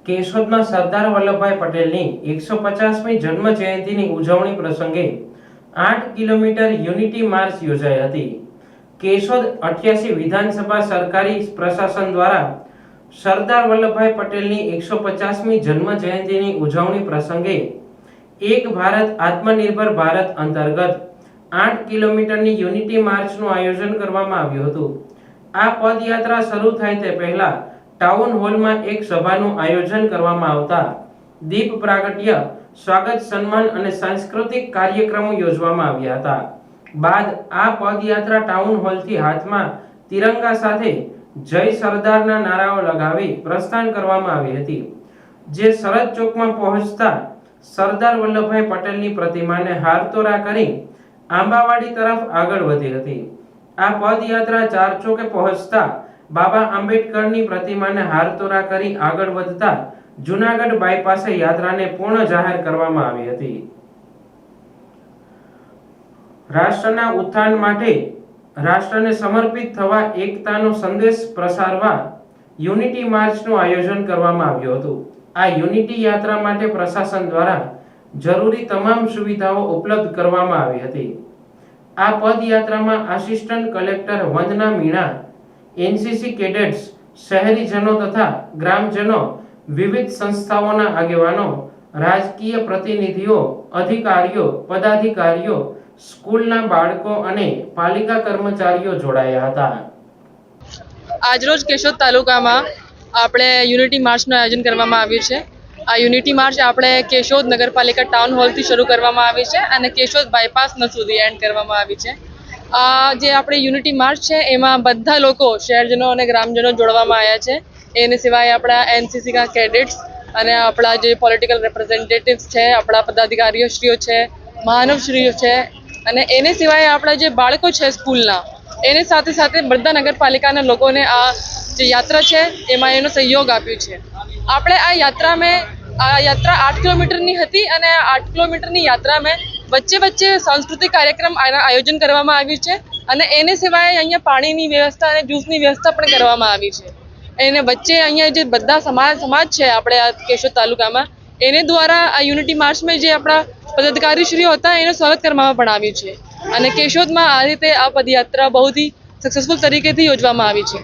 કેશોદમાં સરદાર વલ્લભભાઈ પટેલની 150મી જન્મ જયંતિની ઉજવણી પ્રસંગે 8 કિલોમીટર યુનિટી માર્ચ યોજાઈ હતી। કેશોદ 88 વિધાનસભા સરકારી પ્રશાસન દ્વારા સરદાર વલ્લભભાઈ પટેલની 150મી જન્મ જયંતિની ઉજવણી પ્રસંગે એક ભારત આત્મનિર્ભર ભારત અંતર્ગત 8 કિલોમીટરની યુનિટી માર્ચનું આયોજન કરવામાં આવ્યું હતું। આ પદયાત્રા શરૂ થાય તે પહેલા ટાઉન હોલમાં એક સભાનું આયોજન કરવામાં આવતા દીપ પ્રાગટ્ય, સ્વાગત સન્માન અને સાંસ્કૃતિક કાર્યક્રમો યોજવામાં આવ્યા હતા। બાદ આ પદયાત્રા ટાઉન હોલથી હાથમાં તિરંગા સાથે જય સરદારના નારાઓ લગાવી પ્રસ્થાન કરવામાં આવી હતી, જે સરહદ ચોકમાં પહોંચતા સરદાર વલ્લભભાઈ પટેલની પ્રતિમાને હારતોરા કરી આંબાવાડી તરફ આગળ વધી હતી। આ પદયાત્રા ચાર ચોકે પહોંચતા બાબા આંબેડકરની પ્રતિમાને હારતોરા કરી આગળ વધતા જૂનાગઢ બાયપાસે યાત્રાને પૂર્ણ જાહેર કરવામાં આવી હતી। રાષ્ટ્રના ઉત્થાન માટે રાષ્ટ્રને સમર્પિત થવા એકતાનો સંદેશ પ્રસારવા યુનિટી માર્ચનું આયોજન કરવામાં આવ્યું હતું। આ યુનિટી યાત્રા માટે પ્રશાસન દ્વારા જરૂરી તમામ સુવિધાઓ ઉપલબ્ધ કરવામાં આવી હતી। આ પદયાત્રામાં આસિસ્ટન્ટ કલેક્ટર વંદના મીણા, એનસીસી કેડેટ્સ, શહેરીજનો તથા ગ્રામજનો, વિવિધ સંસ્થાઓના આગેવાનો, રાજકીય પ્રતિનિધિઓ, અધિકારીઓ, પદાધિકારીઓ, સ્કૂલના બાળકો અને પાલિકા કર્મચારીઓ જોડાયા હતા। આજરોજ કેશોદ તાલુકામાં આપણે યુનિટી માર્ચનું આયોજન કરવામાં આવ્યું છે। આ યુનિટી માર્ચ આપણે કેશોદ નગરપાલિકા ટાઉન હોલથી શરૂ કરવામાં આવી છે અને કેશોદ બાયપાસ સુધી એન્ડ કરવામાં આવી છે। આ જે આપણી યુનિટી માર્ચ છે એમાં બધા લોકો, શહેરજનો અને ગ્રામજનો જોડવામાં આવ્યા છે। એને સિવાય આપણા એનસીસી ના કેડેટ્સ અને આપણા જે પોલિટિકલ રિપ્રેઝેન્ટેટિવ્સ છે, આપણા પદાધિકારીઓ શ્રીઓ છે, મહાનુભાવશ્રીઓ છે અને એને સિવાય આપણા જે બાળકો છે સ્કૂલના, એને સાથે સાથે બધા નગરપાલિકાના લોકોને આ જે યાત્રા છે એમાં એનો સહયોગ આપ્યો છે। આપણે આ યાત્રા 8 કિલોમીટરની હતી અને 8 કિલોમીટરની યાત્રામાં વચ્ચે સાંસ્કૃતિક કાર્યક્રમ આયોજન કરવામાં આવ્યું છે અને એને સિવાય અહીંયા પાણીની વ્યવસ્થા અને જ્યુસની વ્યવસ્થા પણ કરવામાં આવી છે। એને વચ્ચે અહીંયા જે બધા સમાજ છે આપણે આ કેશોદ તાલુકામાં, એને દ્વારા આ યુનિટી માર્ચમાં જે આપણા પદાધિકારીશ્રીઓ હતા એનું સ્વાગત કરવામાં પણ આવ્યું છે અને કેશોદમાં આ રીતે આ પદયાત્રા બહુ જ સક્સેસફુલ તરીકેથી યોજવામાં આવી છે।